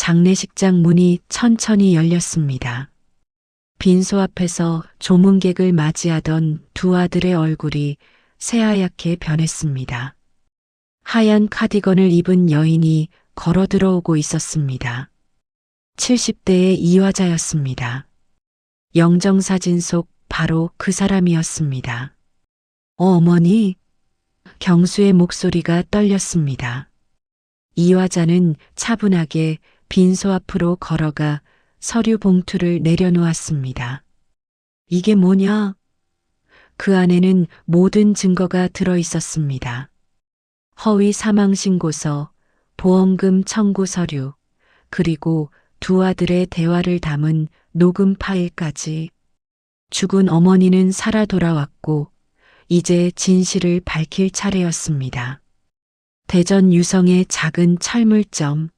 장례식장 문이 천천히 열렸습니다. 빈소 앞에서 조문객을 맞이하던 두 아들의 얼굴이 새하얗게 변했습니다. 하얀 카디건을 입은 여인이 걸어 들어오고 있었습니다. 70대의 이화자였습니다. 영정사진 속 바로 그 사람이었습니다. 어머니, 경수의 목소리가 떨렸습니다. 이화자는 차분하게 빈소 앞으로 걸어가 서류 봉투를 내려놓았습니다. 이게 뭐냐? 그 안에는 모든 증거가 들어 있었습니다. 허위 사망 신고서, 보험금 청구 서류, 그리고 두 아들의 대화를 담은 녹음 파일까지. 죽은 어머니는 살아 돌아왔고 이제 진실을 밝힐 차례였습니다. 대전 유성의 작은 철물점.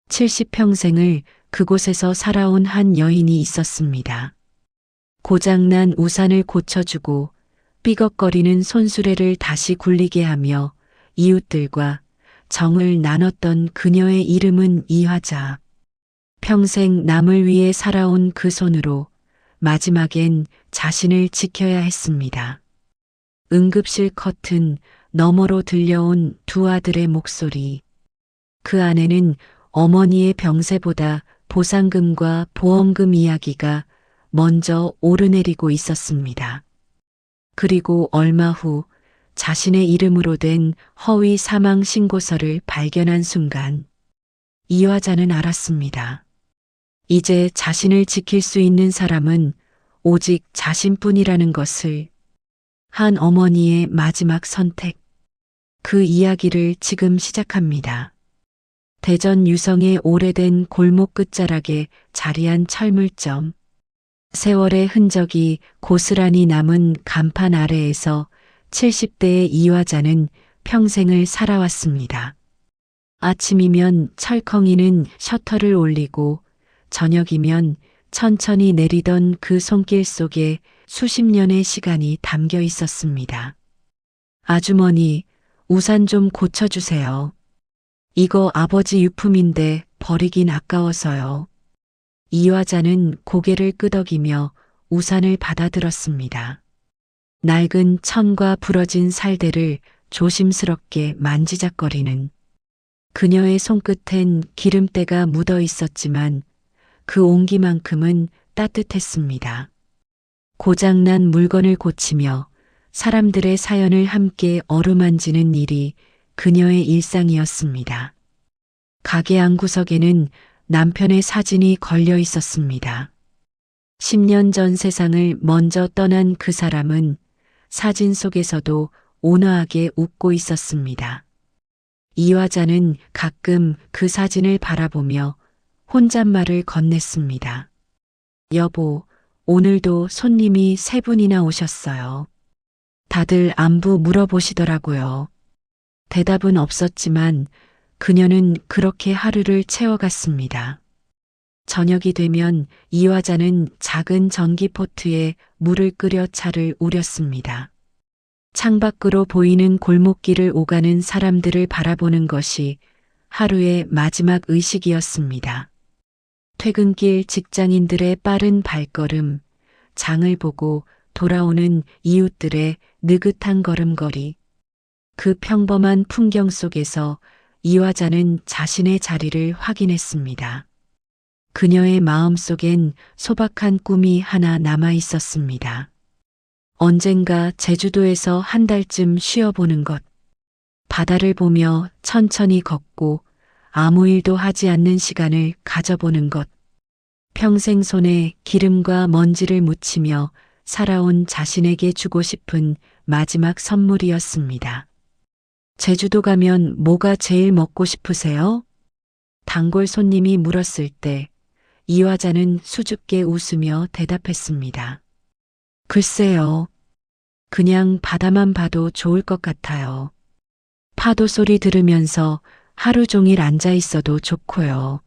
70평생을 그곳에서 살아온 한 여인이 있었습니다. 고장난 우산을 고쳐주고 삐걱거리는 손수레를 다시 굴리게 하며 이웃들과 정을 나눴던 그녀의 이름은 이화자. 평생 남을 위해 살아온 그 손으로 마지막엔 자신을 지켜야 했습니다. 응급실 커튼 너머로 들려온 두 아들의 목소리. 그 안에는 어머니의 병세보다 보상금과 보험금 이야기가 먼저 오르내리고 있었습니다. 그리고 얼마 후 자신의 이름으로 된 허위 사망 신고서를 발견한 순간 이화자는 알았습니다. 이제 자신을 지킬 수 있는 사람은 오직 자신뿐이라는 것을. 한 어머니의 마지막 선택. 그 이야기를 지금 시작합니다. 대전 유성의 오래된 골목 끝자락에 자리한 철물점. 세월의 흔적이 고스란히 남은 간판 아래에서 70대의 이화자는 평생을 살아왔습니다. 아침이면 철컹이는 셔터를 올리고 저녁이면 천천히 내리던 그 손길 속에 수십 년의 시간이 담겨 있었습니다. 아주머니, 우산 좀 고쳐주세요. 이거 아버지 유품인데 버리긴 아까워서요. 이화자는 고개를 끄덕이며 우산을 받아들었습니다. 낡은 천과 부러진 살대를 조심스럽게 만지작거리는 그녀의 손끝엔 기름때가 묻어 있었지만 그 온기만큼은 따뜻했습니다. 고장난 물건을 고치며 사람들의 사연을 함께 어루만지는 일이 그녀의 일상이었습니다. 가게 안구석에는 남편의 사진이 걸려 있었습니다. 10년 전 세상을 먼저 떠난 그 사람은 사진 속에서도 온화하게 웃고 있었습니다. 이화자는 가끔 그 사진을 바라보며 혼잣말을 건넸습니다. 여보, 오늘도 손님이 3분이나 오셨어요. 다들 안부 물어보시더라고요. 대답은 없었지만 그녀는 그렇게 하루를 채워갔습니다. 저녁이 되면 이화자는 작은 전기포트에 물을 끓여 차를 우렸습니다. 창밖으로 보이는 골목길을 오가는 사람들을 바라보는 것이 하루의 마지막 의식이었습니다. 퇴근길 직장인들의 빠른 발걸음, 장을 보고 돌아오는 이웃들의 느긋한 걸음걸이. 그 평범한 풍경 속에서 이화자는 자신의 자리를 확인했습니다. 그녀의 마음속엔 소박한 꿈이 하나 남아 있었습니다. 언젠가 제주도에서 한 달쯤 쉬어보는 것. 바다를 보며 천천히 걷고 아무 일도 하지 않는 시간을 가져보는 것. 평생 손에 기름과 먼지를 묻히며 살아온 자신에게 주고 싶은 마지막 선물이었습니다. 제주도 가면 뭐가 제일 먹고 싶으세요? 단골 손님이 물었을 때 이화자는 수줍게 웃으며 대답했습니다. 글쎄요. 그냥 바다만 봐도 좋을 것 같아요. 파도 소리 들으면서 하루 종일 앉아 있어도 좋고요.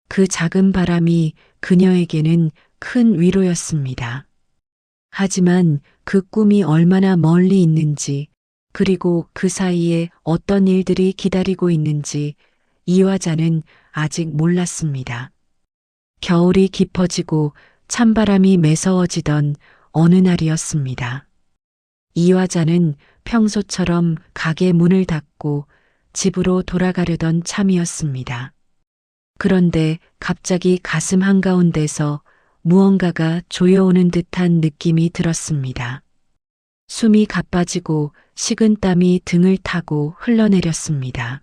그 작은 바람이 그녀에게는 큰 위로였습니다. 하지만 그 꿈이 얼마나 멀리 있는지, 그리고 그 사이에 어떤 일들이 기다리고 있는지 이화자는 아직 몰랐습니다. 겨울이 깊어지고 찬바람이 매서워지던 어느 날이었습니다. 이화자는 평소처럼 가게 문을 닫고 집으로 돌아가려던 참이었습니다. 그런데 갑자기 가슴 한가운데서 무언가가 조여오는 듯한 느낌이 들었습니다. 숨이 가빠지고 식은땀이 등을 타고 흘러내렸습니다.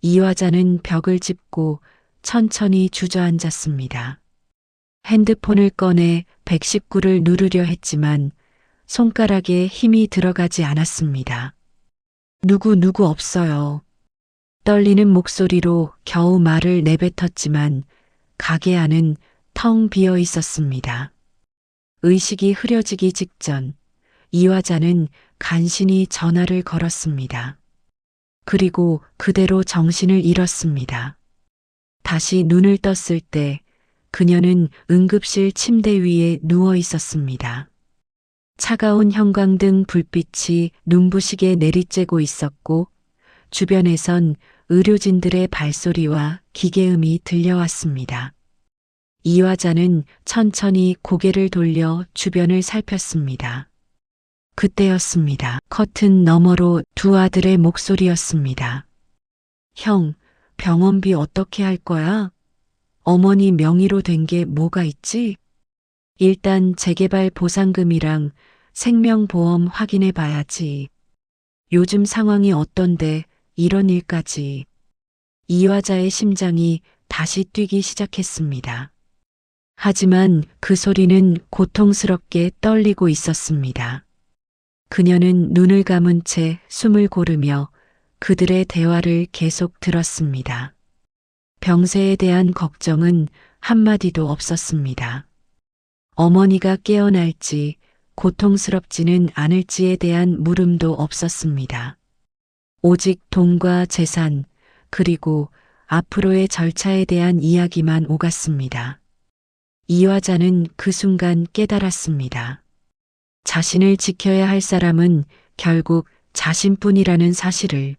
이화자는 벽을 짚고 천천히 주저앉았습니다. 핸드폰을 꺼내 119를 누르려 했지만 손가락에 힘이 들어가지 않았습니다. 누구 없어요. 떨리는 목소리로 겨우 말을 내뱉었지만 가게 안은 텅 비어 있었습니다. 의식이 흐려지기 직전 이화자는 간신히 전화를 걸었습니다. 그리고 그대로 정신을 잃었습니다. 다시 눈을 떴을 때 그녀는 응급실 침대 위에 누워 있었습니다. 차가운 형광등 불빛이 눈부시게 내리쬐고 있었고 주변에선 의료진들의 발소리와 기계음이 들려왔습니다. 이화자는 천천히 고개를 돌려 주변을 살폈습니다. 그때였습니다. 커튼 너머로 두 아들의 목소리였습니다. 형, 병원비 어떻게 할 거야? 어머니 명의로 된 게 뭐가 있지? 일단 재개발 보상금이랑 생명보험 확인해 봐야지. 요즘 상황이 어떤데 이런 일까지. 이화자의 심장이 다시 뛰기 시작했습니다. 하지만 그 소리는 고통스럽게 떨리고 있었습니다. 그녀는 눈을 감은 채 숨을 고르며 그들의 대화를 계속 들었습니다. 병세에 대한 걱정은 한마디도 없었습니다. 어머니가 깨어날지 고통스럽지는 않을지에 대한 물음도 없었습니다. 오직 돈과 재산 그리고 앞으로의 절차에 대한 이야기만 오갔습니다. 이화자는 그 순간 깨달았습니다. 자신을 지켜야 할 사람은 결국 자신뿐이라는 사실을,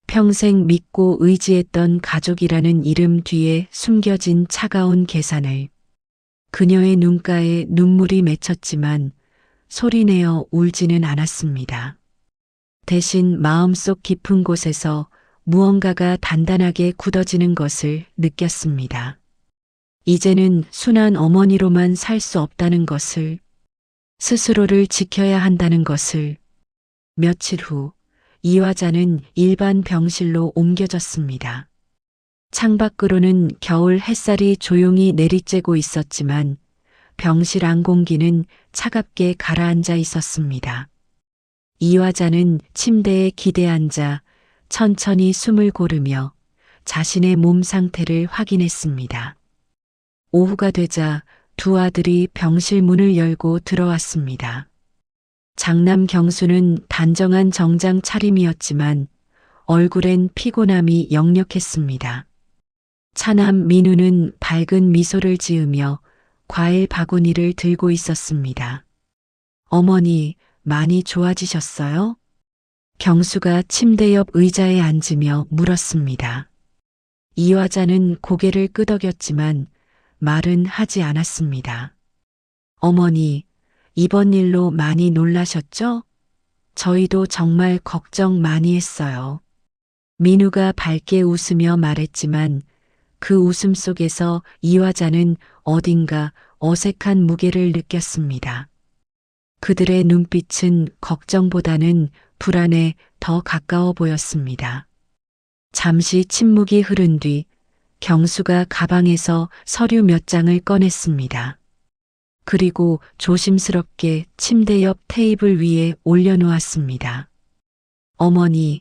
평생 믿고 의지했던 가족이라는 이름 뒤에 숨겨진 차가운 계산을. 그녀의 눈가에 눈물이 맺혔지만 소리내어 울지는 않았습니다. 대신 마음속 깊은 곳에서 무언가가 단단하게 굳어지는 것을 느꼈습니다. 이제는 순한 어머니로만 살 수 없다는 것을, 스스로를 지켜야 한다는 것을. 며칠 후 이화자는 일반 병실로 옮겨졌습니다. 창밖으로는 겨울 햇살이 조용히 내리쬐고 있었지만 병실 안 공기는 차갑게 가라앉아 있었습니다. 이화자는 침대에 기대앉아 천천히 숨을 고르며 자신의 몸 상태를 확인했습니다. 오후가 되자 두 아들이 병실 문을 열고 들어왔습니다. 장남 경수는 단정한 정장 차림이었지만 얼굴엔 피곤함이 역력했습니다. 차남 민우는 밝은 미소를 지으며 과일 바구니를 들고 있었습니다. 어머니, 많이 좋아지셨어요? 경수가 침대 옆 의자에 앉으며 물었습니다. 이화자는 고개를 끄덕였지만 말은 하지 않았습니다. 어머니, 이번 일로 많이 놀라셨죠? 저희도 정말 걱정 많이 했어요. 민우가 밝게 웃으며 말했지만 그 웃음 속에서 이화자는 어딘가 어색한 무게를 느꼈습니다. 그들의 눈빛은 걱정보다는 불안에 더 가까워 보였습니다. 잠시 침묵이 흐른 뒤 경수가 가방에서 서류 몇 장을 꺼냈습니다. 그리고 조심스럽게 침대 옆 테이블 위에 올려놓았습니다. 어머니,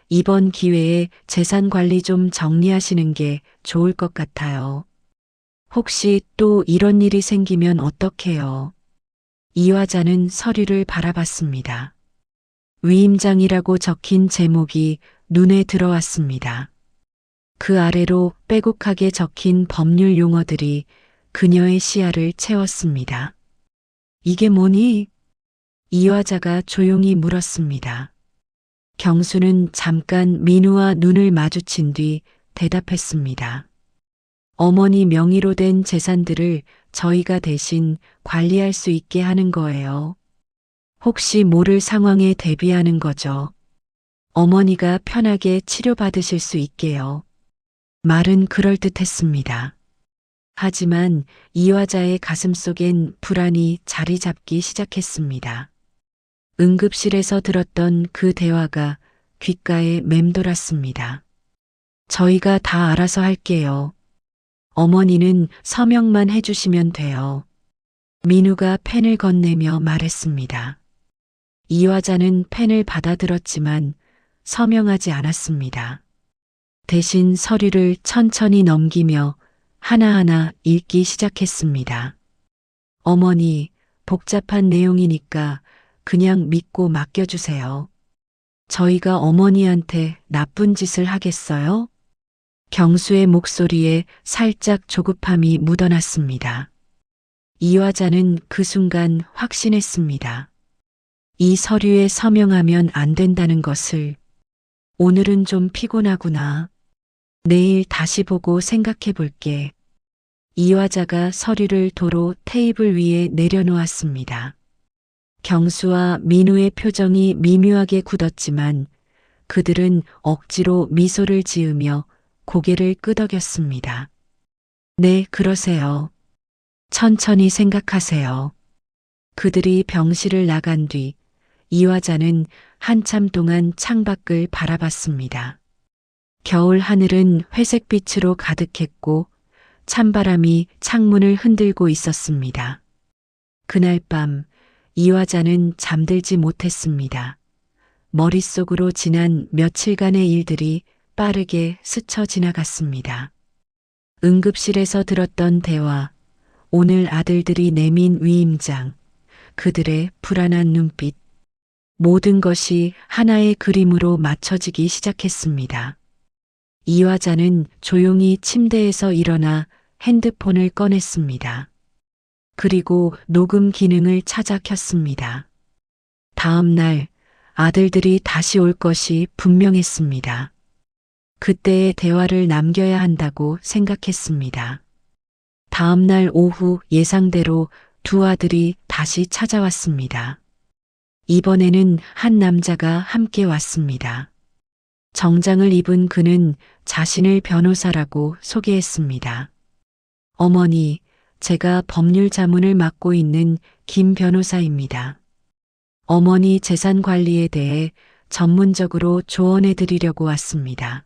이번 기회에 재산 관리 좀 정리하시는 게 좋을 것 같아요. 혹시 또 이런 일이 생기면 어떡해요? 이화자는 서류를 바라봤습니다. 위임장이라고 적힌 제목이 눈에 들어왔습니다. 그 아래로 빼곡하게 적힌 법률 용어들이 그녀의 시야를 채웠습니다. 이게 뭐니? 이화자가 조용히 물었습니다. 경수는 잠깐 민우와 눈을 마주친 뒤 대답했습니다. 어머니 명의로 된 재산들을 저희가 대신 관리할 수 있게 하는 거예요. 혹시 모를 상황에 대비하는 거죠. 어머니가 편하게 치료받으실 수 있게요. 말은 그럴듯했습니다. 하지만 이화자의 가슴속엔 불안이 자리 잡기 시작했습니다. 응급실에서 들었던 그 대화가 귓가에 맴돌았습니다. 저희가 다 알아서 할게요. 어머니는 서명만 해주시면 돼요. 민우가 펜을 건네며 말했습니다. 이화자는 펜을 받아들었지만 서명하지 않았습니다. 대신 서류를 천천히 넘기며 하나하나 읽기 시작했습니다. 어머니, 복잡한 내용이니까 그냥 믿고 맡겨주세요. 저희가 어머니한테 나쁜 짓을 하겠어요? 경수의 목소리에 살짝 조급함이 묻어났습니다. 이화자는 그 순간 확신했습니다. 이 서류에 서명하면 안 된다는 것을. 오늘은 좀 피곤하구나. 내일 다시 보고 생각해 볼게. 이화자가 서류를 도로 테이블 위에 내려놓았습니다. 경수와 민우의 표정이 미묘하게 굳었지만 그들은 억지로 미소를 지으며 고개를 끄덕였습니다. 네, 그러세요. 천천히 생각하세요. 그들이 병실을 나간 뒤 이화자는 한참 동안 창밖을 바라봤습니다. 겨울 하늘은 회색빛으로 가득했고 찬바람이 창문을 흔들고 있었습니다. 그날 밤 이화자는 잠들지 못했습니다. 머릿속으로 지난 며칠간의 일들이 빠르게 스쳐 지나갔습니다. 응급실에서 들었던 대화, 오늘 아들들이 내민 위임장, 그들의 불안한 눈빛, 모든 것이 하나의 그림으로 맞춰지기 시작했습니다. 이화자는 조용히 침대에서 일어나 핸드폰을 꺼냈습니다. 그리고 녹음 기능을 찾아 켰습니다. 다음 날 아들들이 다시 올 것이 분명했습니다. 그때의 대화를 남겨야 한다고 생각했습니다. 다음 날 오후 예상대로 두 아들이 다시 찾아왔습니다. 이번에는 한 남자가 함께 왔습니다. 정장을 입은 그는 자신을 변호사라고 소개했습니다. 어머니, 제가 법률 자문을 맡고 있는 김 변호사입니다. 어머니 재산 관리에 대해 전문적으로 조언해 드리려고 왔습니다.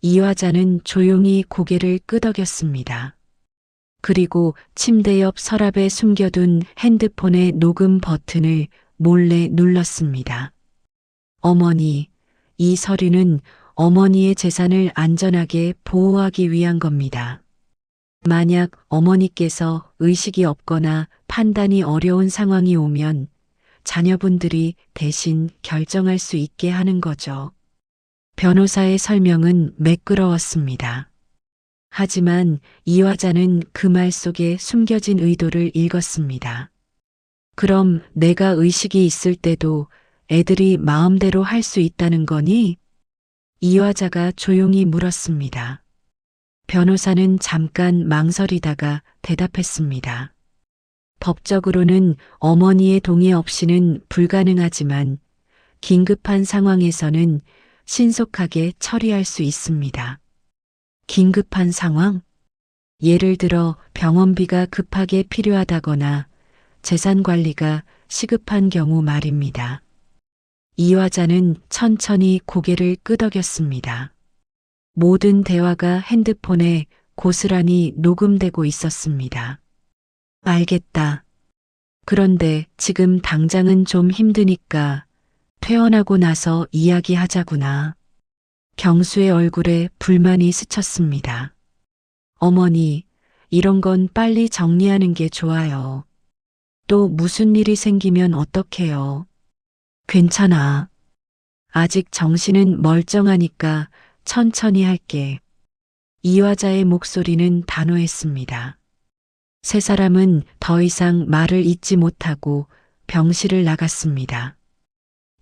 이화자는 조용히 고개를 끄덕였습니다. 그리고 침대 옆 서랍에 숨겨둔 핸드폰의 녹음 버튼을 몰래 눌렀습니다. 어머니, 이 서류는 어머니의 재산을 안전하게 보호하기 위한 겁니다. 만약 어머니께서 의식이 없거나 판단이 어려운 상황이 오면 자녀분들이 대신 결정할 수 있게 하는 거죠. 변호사의 설명은 매끄러웠습니다. 하지만 이화자는 그 말 속에 숨겨진 의도를 읽었습니다. 그럼 내가 의식이 있을 때도 애들이 마음대로 할 수 있다는 거니? 이화자가 조용히 물었습니다. 변호사는 잠깐 망설이다가 대답했습니다. 법적으로는 어머니의 동의 없이는 불가능하지만 긴급한 상황에서는 신속하게 처리할 수 있습니다. 긴급한 상황? 예를 들어 병원비가 급하게 필요하다거나 재산 관리가 시급한 경우 말입니다. 이화자는 천천히 고개를 끄덕였습니다. 모든 대화가 핸드폰에 고스란히 녹음되고 있었습니다. 알겠다. 그런데 지금 당장은 좀 힘드니까 퇴원하고 나서 이야기하자구나. 경수의 얼굴에 불만이 스쳤습니다. 어머니, 이런 건 빨리 정리하는 게 좋아요. 또 무슨 일이 생기면 어떡해요? 괜찮아. 아직 정신은 멀쩡하니까 천천히 할게. 이화자의 목소리는 단호했습니다. 세 사람은 더 이상 말을 잇지 못하고 병실을 나갔습니다.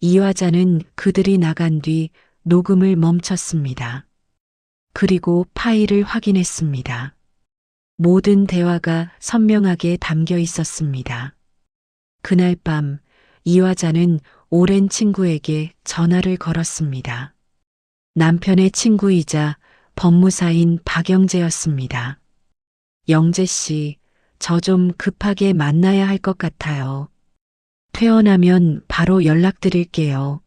이화자는 그들이 나간 뒤 녹음을 멈췄습니다. 그리고 파일을 확인했습니다. 모든 대화가 선명하게 담겨 있었습니다. 그날 밤 이화자는 오랜 친구에게 전화를 걸었습니다. 남편의 친구이자 법무사인 박영재였습니다. 영재 씨, 저 좀 급하게 만나야 할 것 같아요. 퇴원하면 바로 연락드릴게요.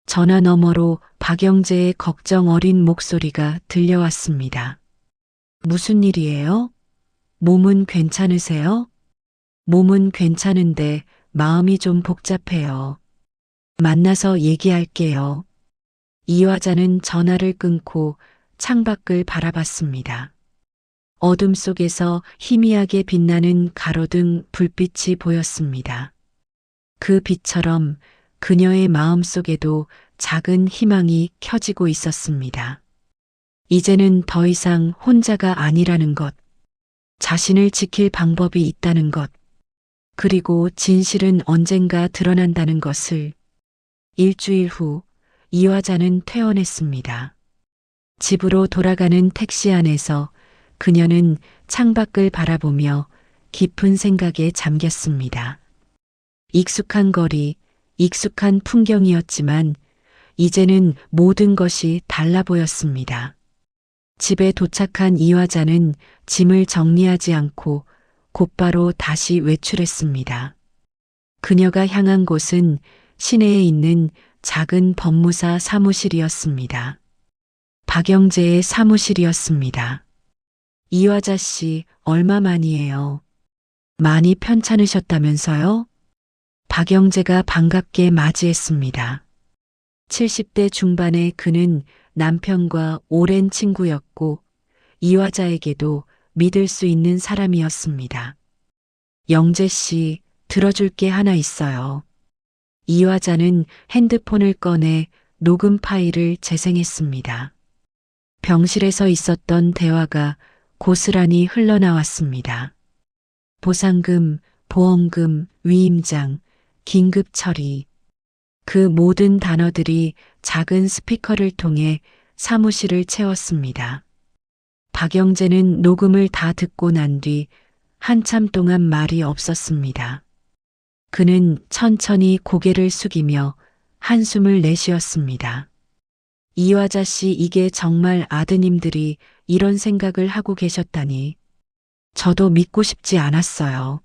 전화 너머로 박영재의 걱정 어린 목소리가 들려왔습니다. 무슨 일이에요? 몸은 괜찮으세요? 몸은 괜찮은데 마음이 좀 복잡해요. 만나서 얘기할게요. 이화자는 전화를 끊고 창밖을 바라봤습니다. 어둠 속에서 희미하게 빛나는 가로등 불빛이 보였습니다. 그 빛처럼 그녀의 마음 속에도 작은 희망이 켜지고 있었습니다. 이제는 더 이상 혼자가 아니라는 것, 자신을 지킬 방법이 있다는 것, 그리고 진실은 언젠가 드러난다는 것을. 일주일 후 이화자는 퇴원했습니다. 집으로 돌아가는 택시 안에서 그녀는 창밖을 바라보며 깊은 생각에 잠겼습니다. 익숙한 거리, 익숙한 풍경이었지만 이제는 모든 것이 달라 보였습니다. 집에 도착한 이화자는 짐을 정리하지 않고 곧바로 다시 외출했습니다. 그녀가 향한 곳은 시내에 있는 작은 법무사 사무실이었습니다. 박영재의 사무실이었습니다. 이화자 씨, 얼마만이에요? 많이 편찮으셨다면서요? 박영재가 반갑게 맞이했습니다. 70대 중반의 그는 남편과 오랜 친구였고 이화자에게도 믿을 수 있는 사람이었습니다. 영재 씨, 들어줄 게 하나 있어요. 이화자는 핸드폰을 꺼내 녹음 파일을 재생했습니다. 병실에서 있었던 대화가 고스란히 흘러나왔습니다. 보상금, 보험금, 위임장, 긴급 처리. 그 모든 단어들이 작은 스피커를 통해 사무실을 채웠습니다. 박영재는 녹음을 다 듣고 난 뒤 한참 동안 말이 없었습니다. 그는 천천히 고개를 숙이며 한숨을 내쉬었습니다. 이화자 씨, 이게 정말 아드님들이 이런 생각을 하고 계셨다니. 저도 믿고 싶지 않았어요.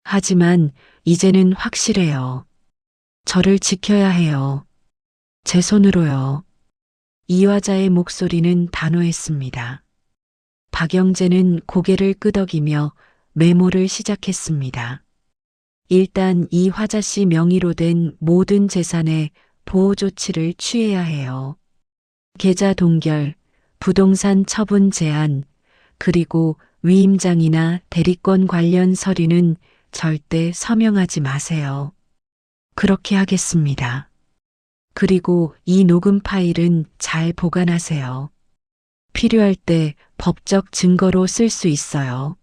하지만 이제는 확실해요. 저를 지켜야 해요. 제 손으로요. 이화자의 목소리는 단호했습니다. 박영재는 고개를 끄덕이며 메모를 시작했습니다. 일단 이화자 씨 명의로 된 모든 재산에 보호 조치를 취해야 해요. 계좌 동결, 부동산 처분 제한, 그리고 위임장이나 대리권 관련 서류는 절대 서명하지 마세요. 그렇게 하겠습니다. 그리고 이 녹음 파일은 잘 보관하세요. 필요할 때 법적 증거로 쓸 수 있어요.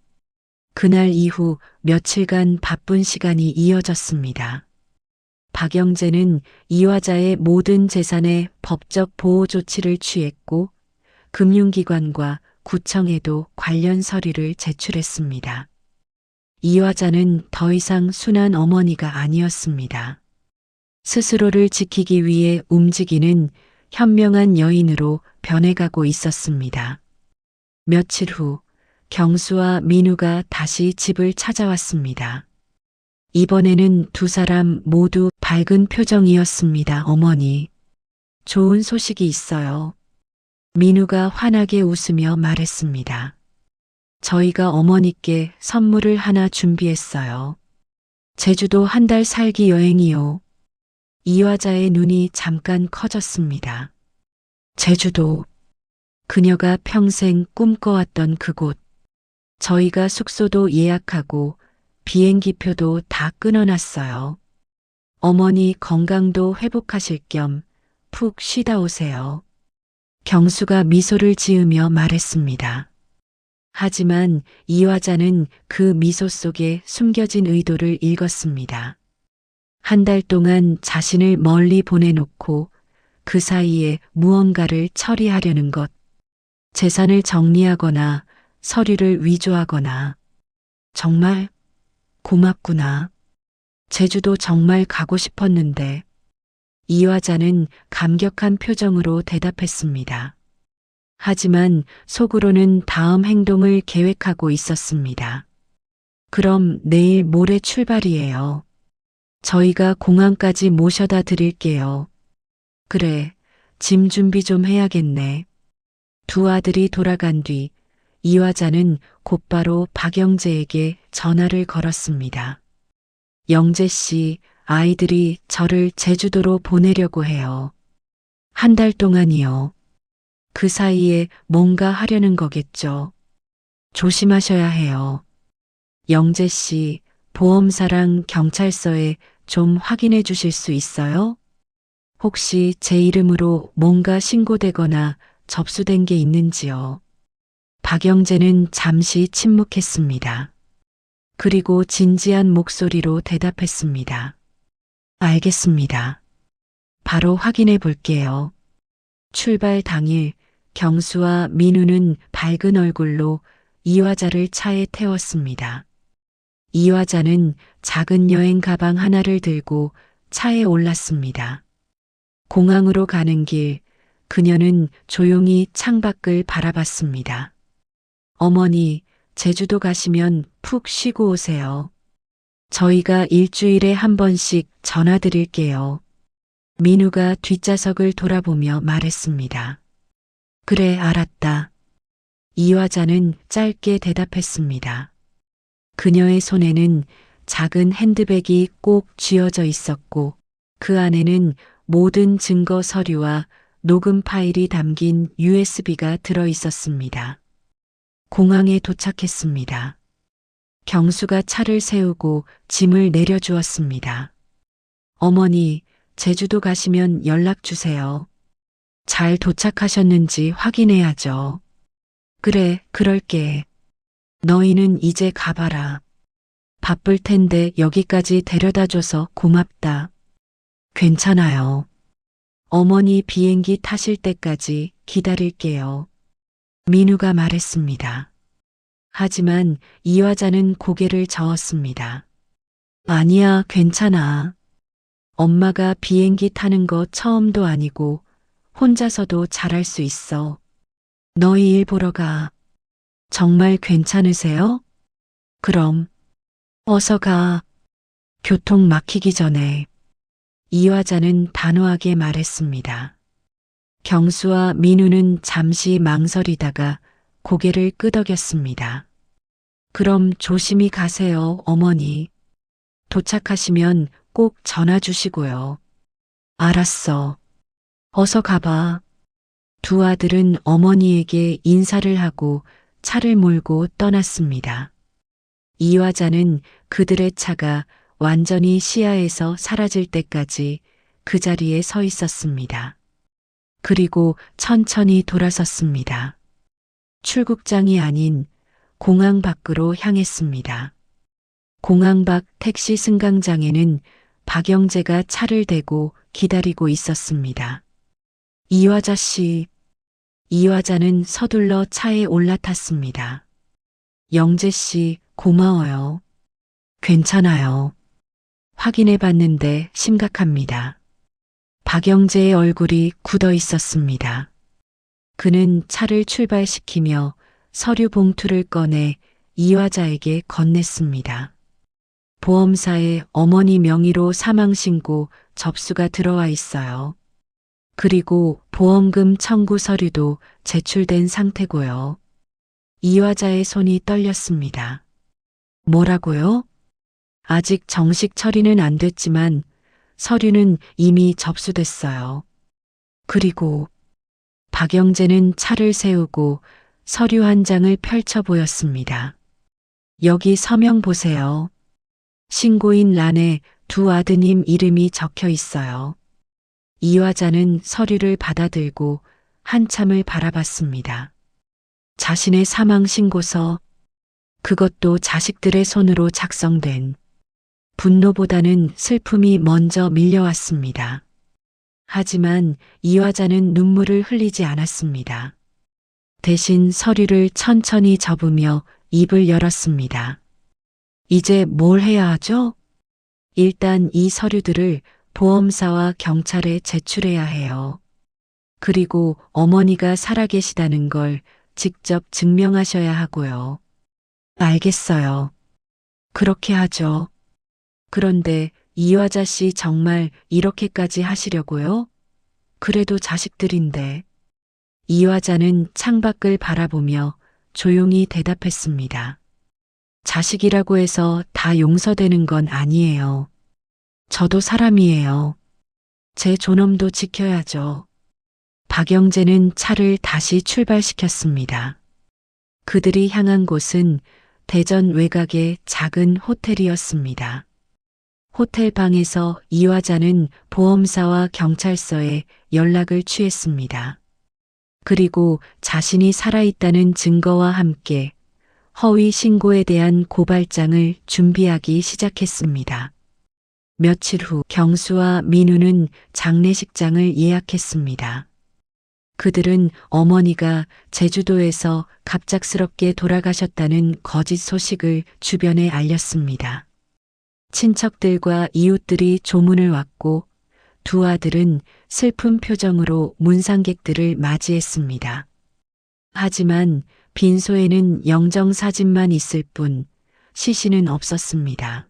그날 이후 며칠간 바쁜 시간이 이어졌습니다. 박영재는 이화자의 모든 재산에 법적 보호 조치를 취했고 금융기관과 구청에도 관련 서류를 제출했습니다. 이화자는 더 이상 순한 어머니가 아니었습니다. 스스로를 지키기 위해 움직이는 현명한 여인으로 변해가고 있었습니다. 며칠 후 경수와 민우가 다시 집을 찾아왔습니다. 이번에는 두 사람 모두 밝은 표정이었습니다. 어머니, 좋은 소식이 있어요. 민우가 환하게 웃으며 말했습니다. 저희가 어머니께 선물을 하나 준비했어요. 제주도 한 달 살기 여행이요. 이화자의 눈이 잠깐 커졌습니다. 제주도. 그녀가 평생 꿈꿔왔던 그곳. 저희가 숙소도 예약하고 비행기표도 다 끊어놨어요. 어머니 건강도 회복하실 겸 푹 쉬다 오세요. 경수가 미소를 지으며 말했습니다. 하지만 이화자는 그 미소 속에 숨겨진 의도를 읽었습니다. 한 달 동안 자신을 멀리 보내놓고 그 사이에 무언가를 처리하려는 것. 재산을 정리하거나 서류를 위조하거나. 정말 고맙구나. 제주도 정말 가고 싶었는데. 이 여자는 감격한 표정으로 대답했습니다. 하지만 속으로는 다음 행동을 계획하고 있었습니다. 그럼 내일 모레 출발이에요. 저희가 공항까지 모셔다 드릴게요. 그래, 짐 준비 좀 해야겠네. 두 아들이 돌아간 뒤 이화자는 곧바로 박영재에게 전화를 걸었습니다. 영재 씨, 아이들이 저를 제주도로 보내려고 해요. 한 달 동안이요. 그 사이에 뭔가 하려는 거겠죠. 조심하셔야 해요. 영재 씨, 보험사랑 경찰서에 좀 확인해 주실 수 있어요? 혹시 제 이름으로 뭔가 신고되거나 접수된 게 있는지요? 박영재는 잠시 침묵했습니다. 그리고 진지한 목소리로 대답했습니다. 알겠습니다. 바로 확인해 볼게요. 출발 당일 경수와 민우는 밝은 얼굴로 이화자를 차에 태웠습니다. 이화자는 작은 여행 가방 하나를 들고 차에 올랐습니다. 공항으로 가는 길, 그녀는 조용히 창밖을 바라봤습니다. 어머니, 제주도 가시면 푹 쉬고 오세요. 저희가 일주일에 한 번씩 전화 드릴게요. 민우가 뒷좌석을 돌아보며 말했습니다. 그래, 알았다. 이화자는 짧게 대답했습니다. 그녀의 손에는 작은 핸드백이 꼭 쥐어져 있었고 그 안에는 모든 증거 서류와 녹음 파일이 담긴 USB가 들어 있었습니다. 공항에 도착했습니다. 경수가 차를 세우고 짐을 내려주었습니다. 어머니, 제주도 가시면 연락 주세요. 잘 도착하셨는지 확인해야죠. 그래, 그럴게. 너희는 이제 가봐라. 바쁠 텐데 여기까지 데려다줘서 고맙다. 괜찮아요. 어머니 비행기 타실 때까지 기다릴게요. 민우가 말했습니다. 하지만 이화자는 고개를 저었습니다. 아니야, 괜찮아. 엄마가 비행기 타는 거 처음도 아니고 혼자서도 잘할 수 있어. 너희 일 보러 가. 정말 괜찮으세요? 그럼 어서 가. 교통 막히기 전에. 이화자는 단호하게 말했습니다. 경수와 민우는 잠시 망설이다가 고개를 끄덕였습니다. 그럼 조심히 가세요, 어머니. 도착하시면 꼭 전화 주시고요. 알았어. 어서 가봐. 두 아들은 어머니에게 인사를 하고 차를 몰고 떠났습니다. 이화자는 그들의 차가 완전히 시야에서 사라질 때까지 그 자리에 서 있었습니다. 그리고 천천히 돌아섰습니다. 출국장이 아닌 공항 밖으로 향했습니다. 공항 밖 택시 승강장에는 박영재가 차를 대고 기다리고 있었습니다. 이화자 씨. 이화자는 서둘러 차에 올라탔습니다. 영재 씨, 고마워요. 괜찮아요. 확인해 봤는데 심각합니다. 박영재의 얼굴이 굳어 있었습니다. 그는 차를 출발시키며 서류 봉투를 꺼내 이화자에게 건넸습니다. 보험사에 어머니 명의로 사망신고 접수가 들어와 있어요. 그리고 보험금 청구 서류도 제출된 상태고요. 이화자의 손이 떨렸습니다. 뭐라고요? 아직 정식 처리는 안 됐지만 서류는 이미 접수됐어요. 그리고 박영재는 차를 세우고 서류 한 장을 펼쳐 보였습니다. 여기 서명 보세요. 신고인 란에 두 아드님 이름이 적혀 있어요. 이화자는 서류를 받아들고 한참을 바라봤습니다. 자신의 사망 신고서, 그것도 자식들의 손으로 작성된. 분노보다는 슬픔이 먼저 밀려왔습니다. 하지만 이화자는 눈물을 흘리지 않았습니다. 대신 서류를 천천히 접으며 입을 열었습니다. 이제 뭘 해야 하죠? 일단 이 서류들을 보험사와 경찰에 제출해야 해요. 그리고 어머니가 살아계시다는 걸 직접 증명하셔야 하고요. 알겠어요. 그렇게 하죠. 그런데 이화자 씨 정말 이렇게까지 하시려고요? 그래도 자식들인데. 이화자는 창밖을 바라보며 조용히 대답했습니다. 자식이라고 해서 다 용서되는 건 아니에요. 저도 사람이에요. 제 존엄도 지켜야죠. 박영재는 차를 다시 출발시켰습니다. 그들이 향한 곳은 대전 외곽의 작은 호텔이었습니다. 호텔 방에서 이화자는 보험사와 경찰서에 연락을 취했습니다. 그리고 자신이 살아있다는 증거와 함께 허위 신고에 대한 고발장을 준비하기 시작했습니다. 며칠 후 경수와 민우는 장례식장을 예약했습니다. 그들은 어머니가 제주도에서 갑작스럽게 돌아가셨다는 거짓 소식을 주변에 알렸습니다. 친척들과 이웃들이 조문을 왔고 두 아들은 슬픈 표정으로 문상객들을 맞이했습니다. 하지만 빈소에는 영정사진만 있을 뿐 시신은 없었습니다.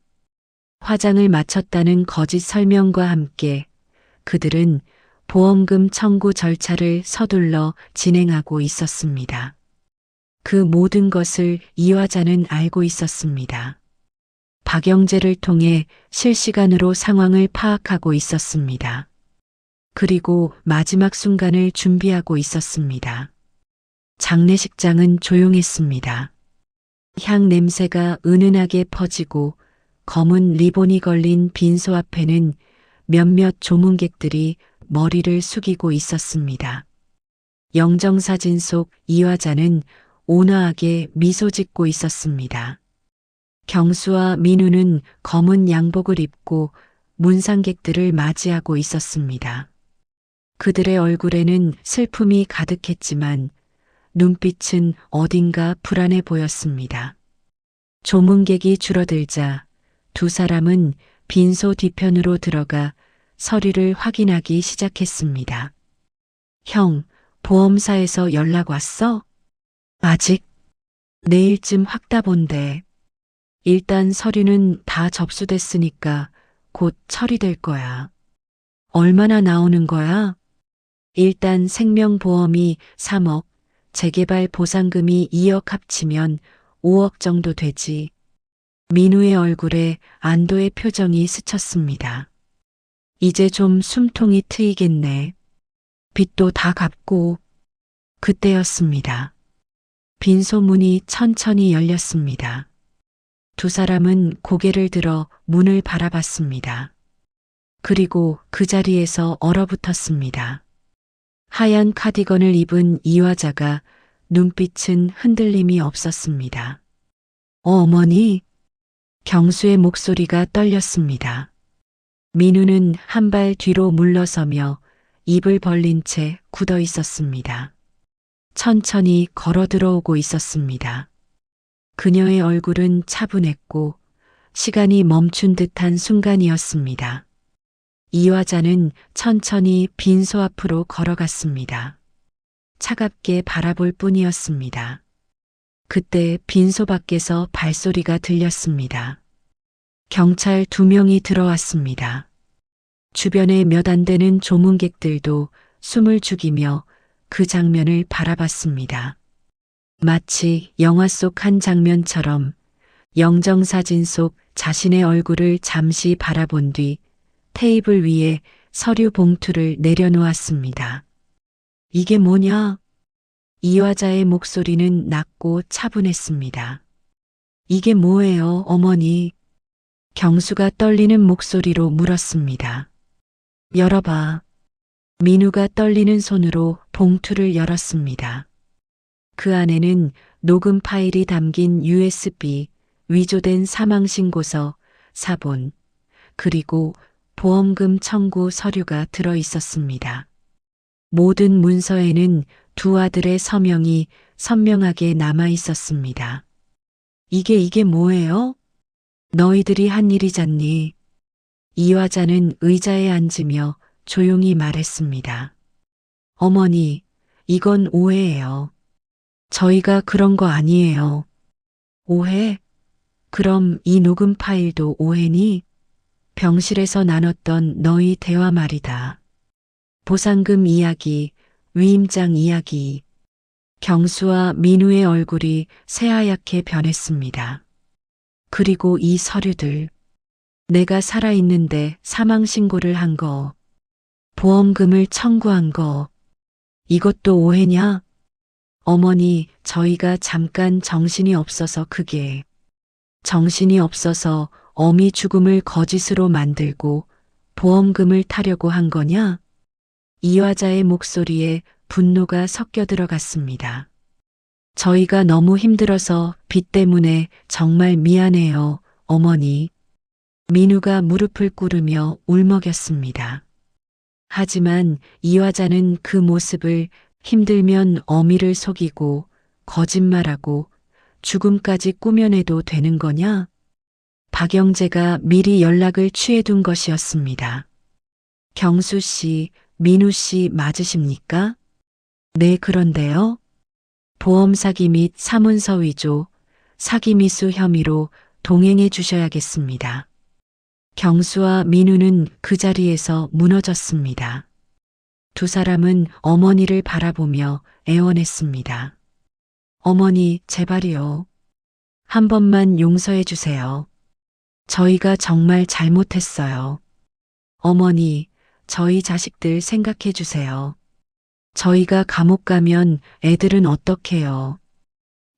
화장을 마쳤다는 거짓 설명과 함께 그들은 보험금 청구 절차를 서둘러 진행하고 있었습니다. 그 모든 것을 이화자는 알고 있었습니다. 박영재를 통해 실시간으로 상황을 파악하고 있었습니다. 그리고 마지막 순간을 준비하고 있었습니다. 장례식장은 조용했습니다. 향 냄새가 은은하게 퍼지고 검은 리본이 걸린 빈소 앞에는 몇몇 조문객들이 머리를 숙이고 있었습니다. 영정사진 속 이화자는 온화하게 미소 짓고 있었습니다. 경수와 민우는 검은 양복을 입고 문상객들을 맞이하고 있었습니다. 그들의 얼굴에는 슬픔이 가득했지만 눈빛은 어딘가 불안해 보였습니다. 조문객이 줄어들자 두 사람은 빈소 뒤편으로 들어가 서류를 확인하기 시작했습니다. 형, 보험사에서 연락 왔어? 아직? 내일쯤 확답 온대. 일단 서류는 다 접수됐으니까 곧 처리될 거야. 얼마나 나오는 거야? 일단 생명보험이 3억, 재개발 보상금이 2억 합치면 5억 정도 되지. 민우의 얼굴에 안도의 표정이 스쳤습니다. 이제 좀 숨통이 트이겠네. 빚도 다 갚고. 그때였습니다. 빈소 문이 천천히 열렸습니다. 두 사람은 고개를 들어 문을 바라봤습니다. 그리고 그 자리에서 얼어붙었습니다. 하얀 카디건을 입은 이화자가 눈빛은 흔들림이 없었습니다. 어머니? 경수의 목소리가 떨렸습니다. 민우는 한 발 뒤로 물러서며 입을 벌린 채 굳어 있었습니다. 천천히 걸어 들어오고 있었습니다. 그녀의 얼굴은 차분했고 시간이 멈춘 듯한 순간이었습니다. 이화자는 천천히 빈소 앞으로 걸어갔습니다. 차갑게 바라볼 뿐이었습니다. 그때 빈소 밖에서 발소리가 들렸습니다. 경찰 2명이 들어왔습니다. 주변에 몇 안 되는 조문객들도 숨을 죽이며 그 장면을 바라봤습니다. 마치 영화 속 한 장면처럼 영정사진 속 자신의 얼굴을 잠시 바라본 뒤 테이블 위에 서류 봉투를 내려놓았습니다. 이게 뭐냐? 이화자의 목소리는 낮고 차분했습니다. 이게 뭐예요, 어머니? 경수가 떨리는 목소리로 물었습니다. 열어봐. 민우가 떨리는 손으로 봉투를 열었습니다. 그 안에는 녹음 파일이 담긴 USB, 위조된 사망신고서, 사본, 그리고 보험금 청구 서류가 들어 있었습니다. 모든 문서에는 두 아들의 서명이 선명하게 남아 있었습니다. 이게 뭐예요? 너희들이 한 일이잖니. 이화자는 의자에 앉으며 조용히 말했습니다. 어머니, 이건 오해예요. 저희가 그런 거 아니에요. 오해? 그럼 이 녹음 파일도 오해니? 병실에서 나눴던 너희 대화 말이다. 보상금 이야기, 위임장 이야기. 경수와 민우의 얼굴이 새하얗게 변했습니다. 그리고 이 서류들. 내가 살아있는데 사망신고를 한 거. 보험금을 청구한 거. 이것도 오해냐? 어머니, 저희가 잠깐 정신이 없어서 그게. 정신이 없어서 어미 죽음을 거짓으로 만들고 보험금을 타려고 한 거냐? 이화자의 목소리에 분노가 섞여 들어갔습니다. 저희가 너무 힘들어서 빚 때문에 정말 미안해요, 어머니. 민우가 무릎을 꿇으며 울먹였습니다. 하지만 이화자는 그 모습을 힘들면 어미를 속이고 거짓말하고 죽음까지 꾸며내도 되는 거냐? 박영재가 미리 연락을 취해둔 것이었습니다. 경수 씨, 민우 씨 맞으십니까? 네, 그런데요. 보험 사기 및 사문서 위조, 사기 미수 혐의로 동행해 주셔야겠습니다. 경수와 민우는 그 자리에서 무너졌습니다. 두 사람은 어머니를 바라보며 애원했습니다. 어머니, 제발이요. 한 번만 용서해 주세요. 저희가 정말 잘못했어요. 어머니, 저희 자식들 생각해 주세요. 저희가 감옥 가면 애들은 어떡해요?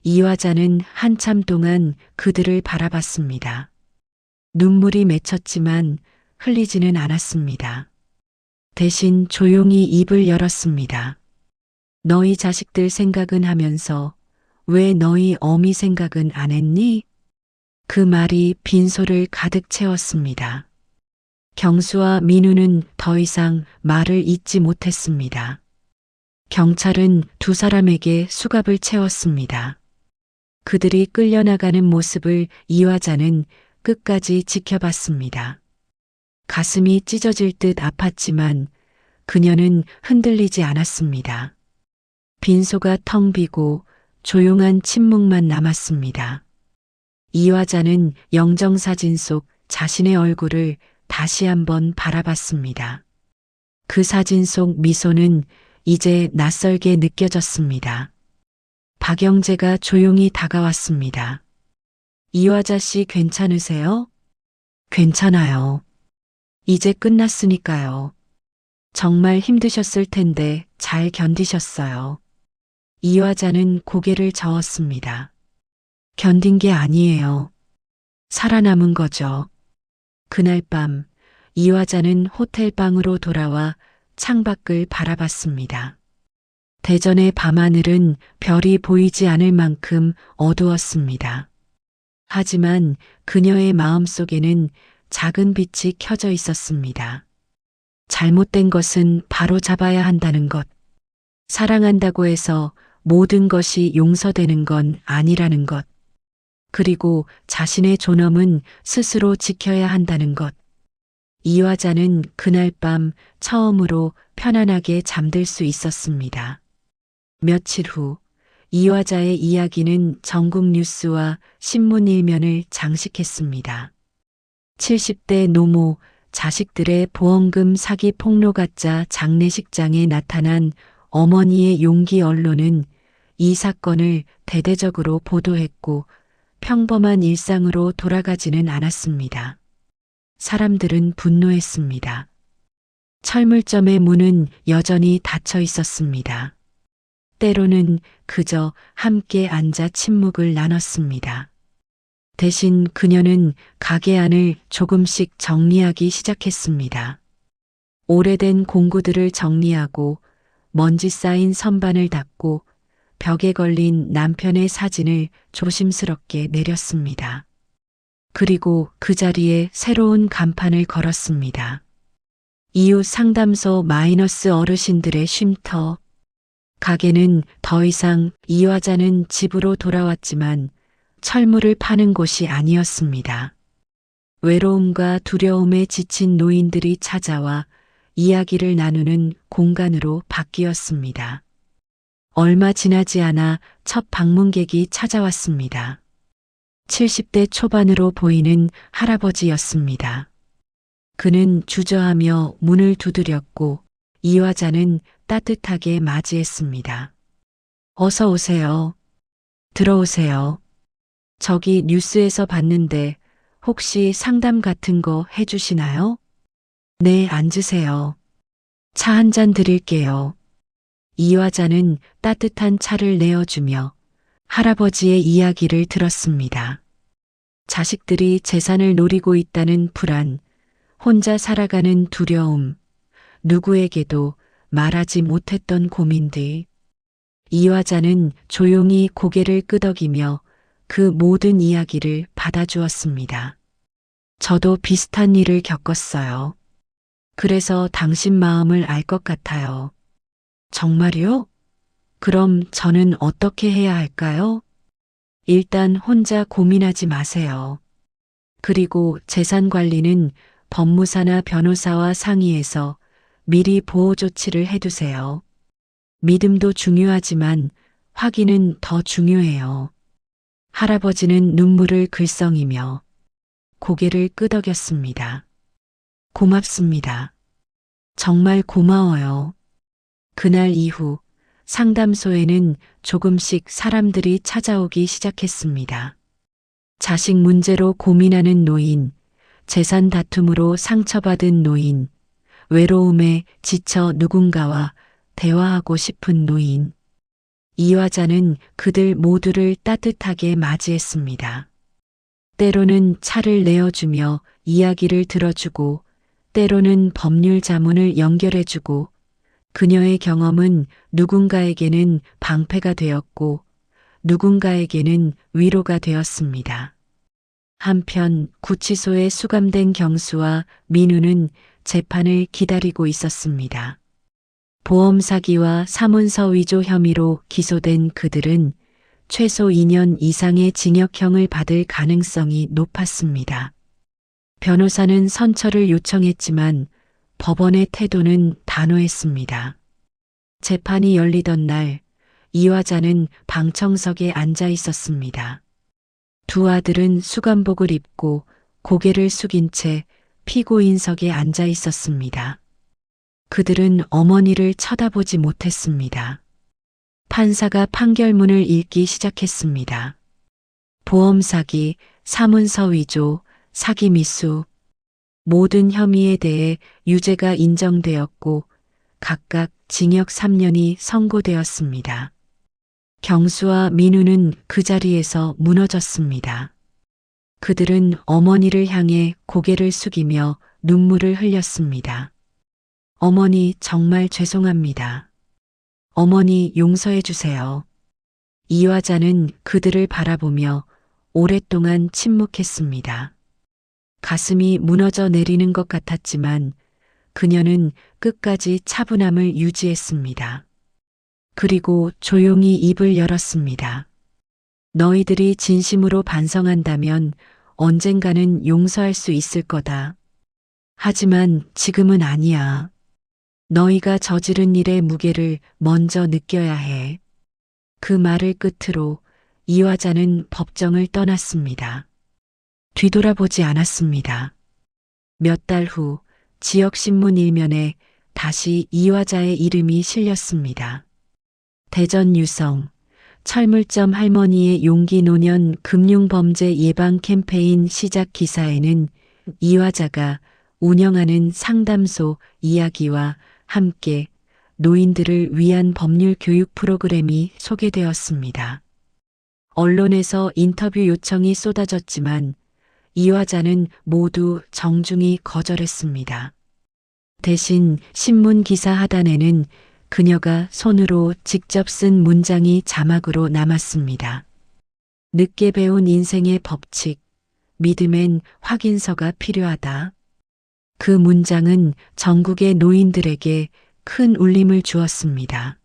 이화자는 한참 동안 그들을 바라봤습니다. 눈물이 맺혔지만 흘리지는 않았습니다. 대신 조용히 입을 열었습니다. 너희 자식들 생각은 하면서 왜 너희 어미 생각은 안 했니? 그 말이 빈소를 가득 채웠습니다. 경수와 민우는 더 이상 말을 잇지 못했습니다. 경찰은 두 사람에게 수갑을 채웠습니다. 그들이 끌려나가는 모습을 이화자는 끝까지 지켜봤습니다. 가슴이 찢어질 듯 아팠지만 그녀는 흔들리지 않았습니다. 빈소가 텅 비고 조용한 침묵만 남았습니다. 이화자는 영정사진 속 자신의 얼굴을 다시 한번 바라봤습니다. 그 사진 속 미소는 이제 낯설게 느껴졌습니다. 박영재가 조용히 다가왔습니다. 이화자 씨 괜찮으세요? 괜찮아요. 이제 끝났으니까요. 정말 힘드셨을 텐데 잘 견디셨어요. 이화자는 고개를 저었습니다. 견딘 게 아니에요. 살아남은 거죠. 그날 밤 이화자는 호텔방으로 돌아와 창밖을 바라봤습니다. 대전의 밤하늘은 별이 보이지 않을 만큼 어두웠습니다. 하지만 그녀의 마음속에는 작은 빛이 켜져 있었습니다. 잘못된 것은 바로 잡아야 한다는 것. 사랑한다고 해서 모든 것이 용서되는 건 아니라는 것. 그리고 자신의 존엄은 스스로 지켜야 한다는 것. 이화자는 그날 밤 처음으로 편안하게 잠들 수 있었습니다. 며칠 후 이화자의 이야기는 전국 뉴스와 신문 일면을 장식했습니다. 70대 노모 자식들의 보험금 사기 폭로 가짜 장례식장에 나타난 어머니의 용기. 언론은 이 사건을 대대적으로 보도했고 평범한 일상으로 돌아가지는 않았습니다. 사람들은 분노했습니다. 철물점의 문은 여전히 닫혀 있었습니다. 때로는 그저 함께 앉아 침묵을 나눴습니다. 대신 그녀는 가게 안을 조금씩 정리하기 시작했습니다. 오래된 공구들을 정리하고 먼지 쌓인 선반을 닦고 벽에 걸린 남편의 사진을 조심스럽게 내렸습니다. 그리고 그 자리에 새로운 간판을 걸었습니다. 이웃 상담소 마이너스 어르신들의 쉼터. 가게는 더 이상 이화자는 집으로 돌아왔지만 철물을 파는 곳이 아니었습니다. 외로움과 두려움에 지친 노인들이 찾아와 이야기를 나누는 공간으로 바뀌었습니다. 얼마 지나지 않아 첫 방문객이 찾아왔습니다. 70대 초반으로 보이는 할아버지였습니다. 그는 주저하며 문을 두드렸고 이화자는 따뜻하게 맞이했습니다. 어서 오세요. 들어오세요. 저기 뉴스에서 봤는데 혹시 상담 같은 거 해주시나요? 네, 앉으세요. 차 한 잔 드릴게요. 이화자는 따뜻한 차를 내어주며 할아버지의 이야기를 들었습니다. 자식들이 재산을 노리고 있다는 불안, 혼자 살아가는 두려움, 누구에게도 말하지 못했던 고민들. 이화자는 조용히 고개를 끄덕이며 그 모든 이야기를 받아주었습니다. 저도 비슷한 일을 겪었어요. 그래서 당신 마음을 알 것 같아요. 정말요? 그럼 저는 어떻게 해야 할까요? 일단 혼자 고민하지 마세요. 그리고 재산 관리는 법무사나 변호사와 상의해서 미리 보호 조치를 해두세요. 믿음도 중요하지만 확인은 더 중요해요. 할아버지는 눈물을 글썽이며 고개를 끄덕였습니다. 고맙습니다. 정말 고마워요. 그날 이후 상담소에는 조금씩 사람들이 찾아오기 시작했습니다. 자식 문제로 고민하는 노인, 재산 다툼으로 상처받은 노인, 외로움에 지쳐 누군가와 대화하고 싶은 노인. 이화자는 그들 모두를 따뜻하게 맞이했습니다. 때로는 차를 내어주며 이야기를 들어주고, 때로는 법률 자문을 연결해주고, 그녀의 경험은 누군가에게는 방패가 되었고, 누군가에게는 위로가 되었습니다. 한편 구치소에 수감된 경수와 민우는 재판을 기다리고 있었습니다. 보험 사기와 사문서 위조 혐의로 기소된 그들은 최소 2년 이상의 징역형을 받을 가능성이 높았습니다. 변호사는 선처를 요청했지만 법원의 태도는 단호했습니다. 재판이 열리던 날 이화자는 방청석에 앉아 있었습니다. 두 아들은 수감복을 입고 고개를 숙인 채 피고인석에 앉아 있었습니다. 그들은 어머니를 쳐다보지 못했습니다. 판사가 판결문을 읽기 시작했습니다. 보험 사기, 사문서 위조, 사기 미수, 모든 혐의에 대해 유죄가 인정되었고 각각 징역 3년이 선고되었습니다. 경수와 민우는 그 자리에서 무너졌습니다. 그들은 어머니를 향해 고개를 숙이며 눈물을 흘렸습니다. 어머니 정말 죄송합니다. 어머니 용서해 주세요. 이화자는 그들을 바라보며 오랫동안 침묵했습니다. 가슴이 무너져 내리는 것 같았지만 그녀는 끝까지 차분함을 유지했습니다. 그리고 조용히 입을 열었습니다. 너희들이 진심으로 반성한다면 언젠가는 용서할 수 있을 거다. 하지만 지금은 아니야. 너희가 저지른 일의 무게를 먼저 느껴야 해. 그 말을 끝으로 이화자는 법정을 떠났습니다. 뒤돌아보지 않았습니다. 몇 달 후 지역신문 일면에 다시 이화자의 이름이 실렸습니다. 대전 유성, 철물점 할머니의 용기 노년 금융범죄 예방 캠페인 시작 기사에는 이화자가 운영하는 상담소 이야기와 함께 노인들을 위한 법률 교육 프로그램이 소개되었습니다. 언론에서 인터뷰 요청이 쏟아졌지만 이화자는 모두 정중히 거절했습니다. 대신 신문 기사 하단에는 그녀가 손으로 직접 쓴 문장이 자막으로 남았습니다. 늦게 배운 인생의 법칙, 믿음엔 확인서가 필요하다. 그 문장은 전국의 노인들에게 큰 울림을 주었습니다.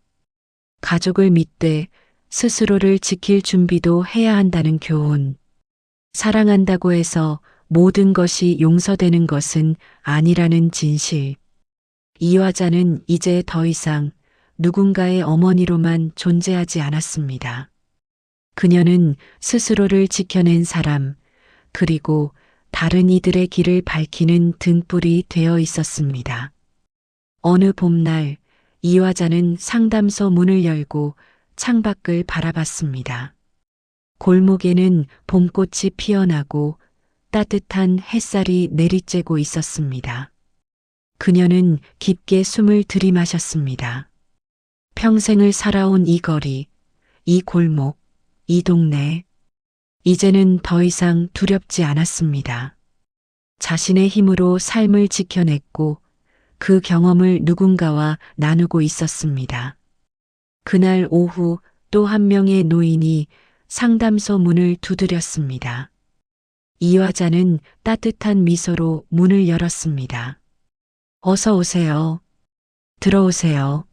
가족을 믿되 스스로를 지킬 준비도 해야 한다는 교훈. 사랑한다고 해서 모든 것이 용서되는 것은 아니라는 진실. 이화자는 이제 더 이상 누군가의 어머니로만 존재하지 않았습니다. 그녀는 스스로를 지켜낸 사람, 그리고 다른 이들의 길을 밝히는 등불이 되어 있었습니다. 어느 봄날, 이화자는 상담소 문을 열고 창밖을 바라봤습니다. 골목에는 봄꽃이 피어나고 따뜻한 햇살이 내리쬐고 있었습니다. 그녀는 깊게 숨을 들이마셨습니다. 평생을 살아온 이 거리, 이 골목, 이 동네, 이제는 더 이상 두렵지 않았습니다. 자신의 힘으로 삶을 지켜냈고 그 경험을 누군가와 나누고 있었습니다. 그날 오후 또 한 명의 노인이 상담소 문을 두드렸습니다. 이화자는 따뜻한 미소로 문을 열었습니다. 어서 오세요. 들어오세요.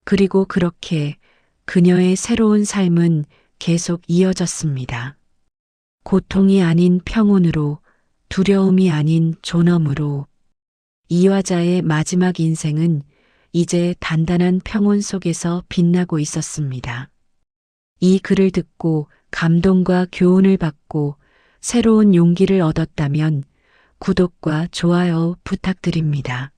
그리고 그렇게 그녀의 새로운 삶은 계속 이어졌습니다. 고통이 아닌 평온으로, 두려움이 아닌 존엄으로. 이화자의 마지막 인생은 이제 단단한 평온 속에서 빛나고 있었습니다. 이 글을 듣고 감동과 교훈을 받고 새로운 용기를 얻었다면 구독과 좋아요 부탁드립니다.